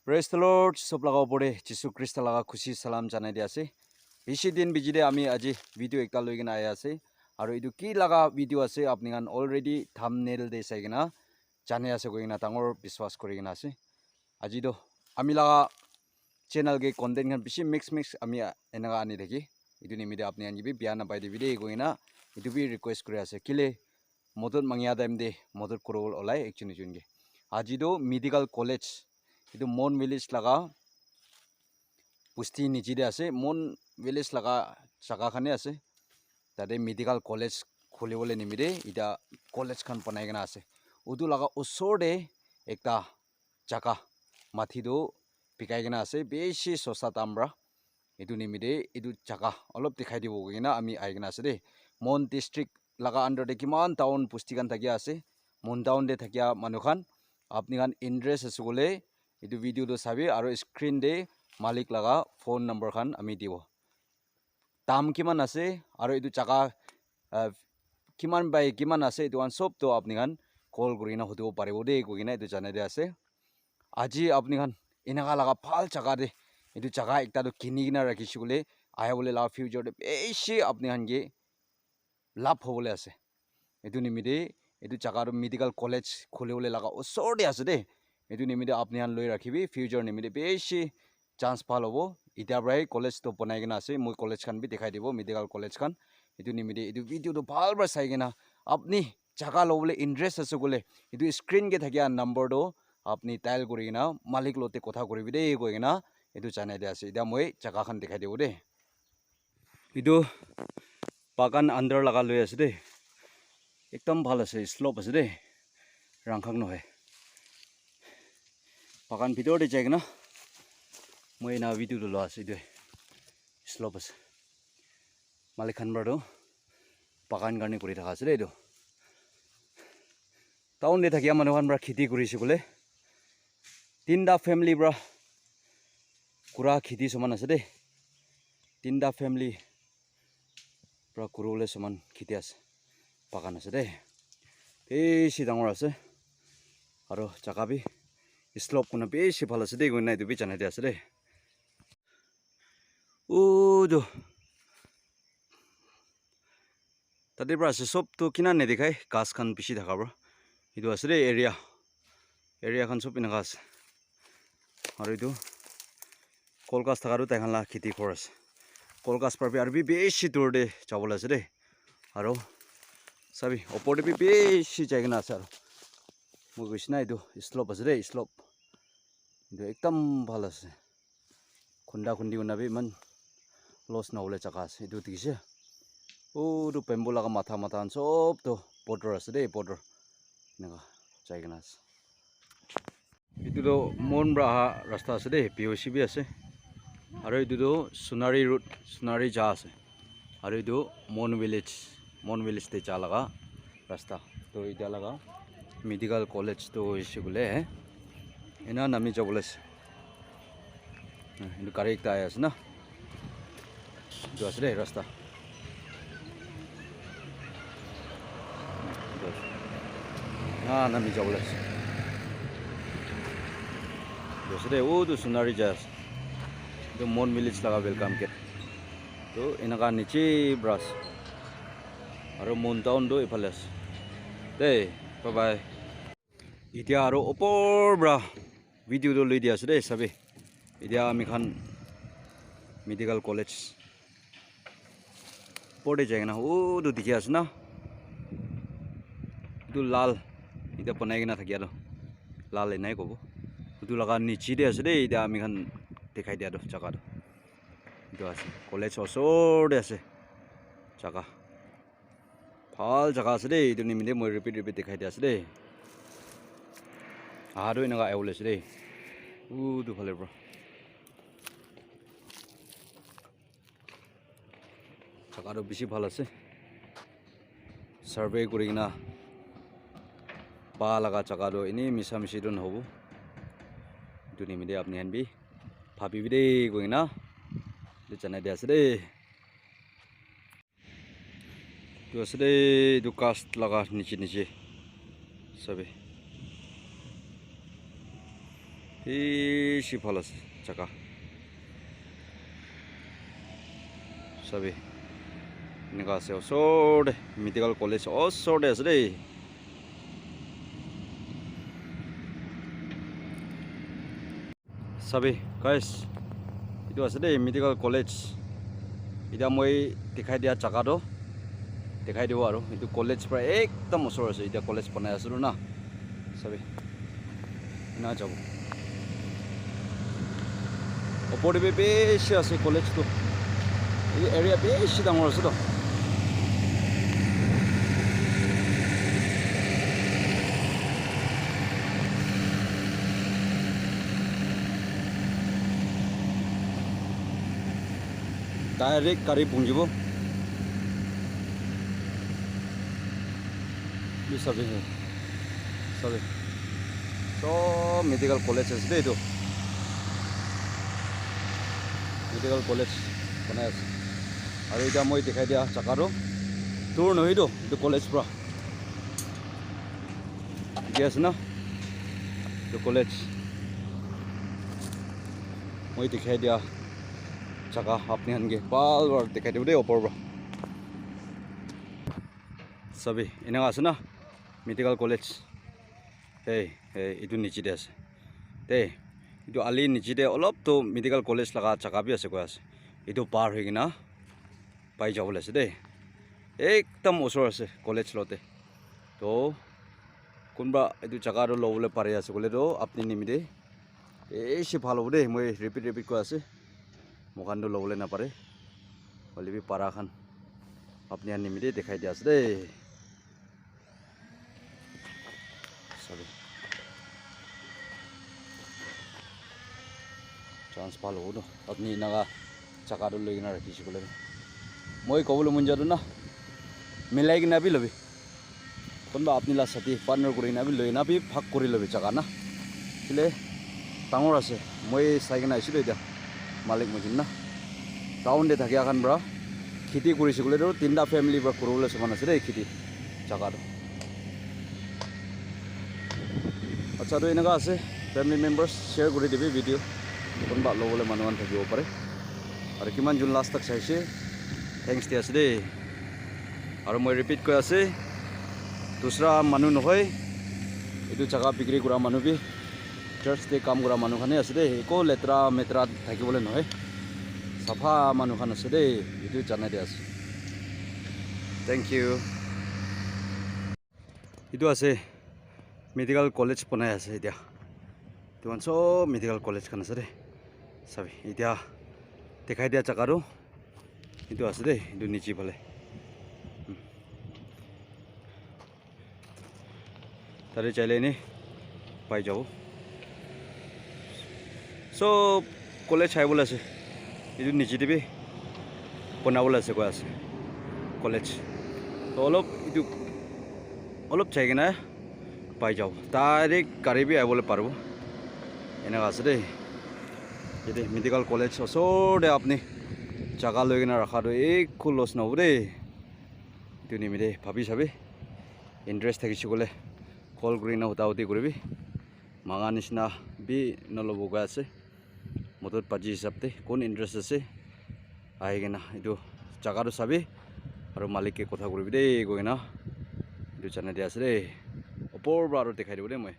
Praise the Lord. Sob laga opore Jisu Christ laga khushi salam janai dia ase. Bishi din bijide ami aji video ekta loi gina aya ase. Aru idu ki laga video ase apni kan already thumbnail de sai gina jane ase koi gina tangor biswas kori gina ase. Aji do ami laga channel ge content kan bishi mix ami enaga ani thaki. Idu nimide apni an gibi biana pai de video koi gina idu bi request kori ase kile modot mangya time de modot korol olai actually junge. Aji do medical college itu Mon village laga pusti nijide ase Mon village laga jaga khane ase tade medical college khulibole nimide ida college khan banai gina ase udu laga usor de ekta jaga mathi do pikai gina ase beshi sosa tambra itu nimide itu jaga olop dikhai dibo gina ami ai gina ase de Mon district laga under de kiman town pusti kan thakia ase Mon town de thakia manu khan apni khan interest asugole itu video do sabi aro screen de malik laga phone number khan ami dibo tam kiman ase aro itu jaga kiman bai kiman ase itu an sob to apni khan call kurina hodo paribo de kugina itu janai de ase aji apni khan inaga laga phal jaga de itu jaga ekta do kini gina rakhishule aya bole la future de beshi apni khan ge lab hobole ase itu nimide itu jaga do medical college khulibole laga usor de ase de itu nimide apni han loi rakhibi future nimide beshi chance phal hobo ita brai college to banai gina ase moi college khan bi dekhai dibo medical college khan itu nimide itu video to bhal bra sai gina apni jaga lobole interest ase gole itu screen ge thakia number do apni dial kori gina malik lote kotha koribi de koi gina itu janai de ase ida moi jaga khan dekhai dibo de itu bagan under laga loi ase de ekdam bhal ase slope ase de rangkhak no hai bagan bidor de jai gina moi na video do lo ase de slope ase malik khan bar do bagan garni kori thaka ase de do town de thakia manu khan bra khiti kori sigole tinda family bra kura khiti saman ase de tinda family bra kurole saman khiti ase bagan ase de beshi dangor ase aro jaga bi slope kuna beshi bhal ase de goina itu bi janai de ase de do tade bra ase sob to kina ne dekhai gas khan bishi thaka bra itu ase de area khan sob ina gas aro itu kolgas thaka ru tai khan la khiti khor ase kolgas par bi arbi beshi dur de jabole ase de aro sabi opor de bi beshi jai gina ase aro moi goisna itu slope ase de slope itu ekdam bhal ase khunda khundi una bi man loss na hole jaga ase itu dikise do bamboo laga matha an sob to border ase de border naga jai gina ase itu do mon bra rasta ase de POC bi ase aro itu do Sunari route Sunari ja ase aro itu Mon village de ja laga rasta to ida laga medical college to isugule ena nami jabole ase itu gari ekta ase na itu ase de rasta nami jabole ase itu ase de do Sunari ja ase itu Mon village laga welcome gate to enaga niche brush aro Mon town do ephale ase de bye bye itia aro opor bra video do loi dia ase de sabe idia ami khan medical college pode jai na do dikhi ase na itu lal ida banai gina thakia do lal enai kobo itu laga niche de ase de ida ami khan dekhai dia do jaga do itu ase college osor de ase jaga phal jaga ase de itu nimide moi repeat dekhai dia ase de do inaga aule ase de do phale bro jaga do bishi bhal ase survey kori gina ba laga jaga do ini misa misi don hobo itu nimide apni han bi bhabi bi de goina itu janai de ase de itu ase de itu cast laga niche sabe বেছি ভাল আছে জাগা চাবি এনেকুৱা আছে ওচৰতে medical college ওচৰতে আছে দেই চাবি গাইছ এইটো আছে দেই মেডিকেল কলেজ এতিয়া মই দেখাই দিয়া জাগাটো দেখাই দিব আৰু এইটো কলেজ পৰা একদম ওচৰ আছে এতিয়া কলেজ বনাই আছিলোঁ না চাবি না যাব ওপৰতে বেছি আছে কলেজটো এই এৰিয়া বেছি ডাঙৰ আছে তো ডাইৰেক্ট গাড়ী পুঞ্জিব চাবি চাবি চব মেডিকেল কলেজ আছে দেই এইটো মেডিকেল কলেজ বনাই আছে আৰু এতিয়া মই দেখাই দিয়া জাগাটো দূৰ নহয়তো এইটো কলেজ পৰা ঠিকে আছে না এইটো কলেজ মই দেখাই দিয়া জাগা আপুনি আনকি ভালদৰে দেখাই দিব দেই ওপৰৰ পৰা চাবি এনেকুৱা আছে না মেডিকেল কলেজ এই এইটো নিচেতে আছে দেই এইটো আলি নিচেতে অলপতো মেডিকেল কলেজ লগা জাগা বি আছে কৈ আছে এইটো পাৰ হৈ কিনা পাই যাব লাগিছে দেই একদম ওচৰ আছে কলেজ লতে তো কোনোবা এইটো জাগাটো ল'বলৈ পাৰি আছে ক'লেতো আপুনি নিমিতে বেছি ভাল হ'ব দেই মই ৰিপিট কৈ আছে মোখানটো ল'বলৈ নাপাৰে হ'লে পাৰাখান আপুনি নিমিতে দেখাই দিয়া আছে দেই চাবি চান্স ভাল হ'ব ন আপুনি এনেকুৱা জাগাটো লৈ কিনে ৰাখিছোঁ ক'লে মই ক'বলৈ মন যোৱাটো না মিলাই কিনে বি ল'বি কোনোবা আপুনি লাষ্ট চাতি পাৰ্টনাৰ কৰি কিনে লৈ কিনে ভাগ কৰি ল'বি জাগা না কেলে ডাঙৰ আছে মই চাই কিনে আহিছিলোঁ এতিয়া মালিক মজিম না টাউনতে থাকি এখন পৰা খেতি কৰিছোঁ ক'লেতো 3টা ফেমিলিৰ পৰা কৰিবলৈ সমান আছে দেই খেতি জাগাটো আচ্ছাটো এনেকুৱা আছে ফেমিলি মেম্বাৰ্ছ শ্বেয়াৰ কৰি দিবি ভিডিঅ' কোনোবা ল'বলৈ মানুহ থাকিব পাৰে আৰু কিমান যোন লাষ্ট তাক চাইছে থেংকছ দি আছে দেই আৰু মই ৰিপিট কৈ আছে দুসৰা মানুহ নহয় এইটো জাগা বিক্ৰী কৰা মানুহ বি চাৰ্চতে কাম কৰা মানুহখানে আছে দেই একো লেতেৰা মেতেৰা থাকিবলৈ নহয় চাফা মানুহখান আছে দেই এইটো জানাই দিয়া আছে থেংক ইউ এইটো আছে মেডিকেল কলেজ বনাই আছে এতিয়া তোমাৰ চব মেডিকেল কলেজখন আছে দেই চাবি এতিয়া দেখাই দিয়া জাগাটো এইটো আছে দেই এইটো নিচে ফালে তাতে চাইলে এনেই পাই যাব চব কলেজ চাইবলৈ আছে এইটো নিচেতে বি বনাবলৈ আছে কৈ আছে কলেজ তো এইটো অলপ চাই কিনে পাই যাব ডাইৰেক্ট গাড়ী বি আহিবলৈ পাৰিব এনেকুৱা আছে দেই এতিয়া মেডিকেল কলেজ ওচৰতে আপুনি জাগা লৈ কিনে ৰখাটো একো লছ নহ'ব দেই এইটো নিমিতে ভাবি চাবি ইণ্টাৰেষ্ট থাকিছোঁ ক'লে কল কৰি কিনে উতাউতি কৰিবি মাঙা নিচিনা বি নল'ব গৈ আছে মদত পাজি হিচাপতে কোন ইণ্টাৰেষ্ট আছে আহি কিনে এইটো জাগাটো চাবি আৰু মালিকে কথা কৰিবি দেই গৈ কিনে এইটো জানাই দিয়া আছে দেই ওপৰৰ পৰা আৰু দেখাই দিব দেই মই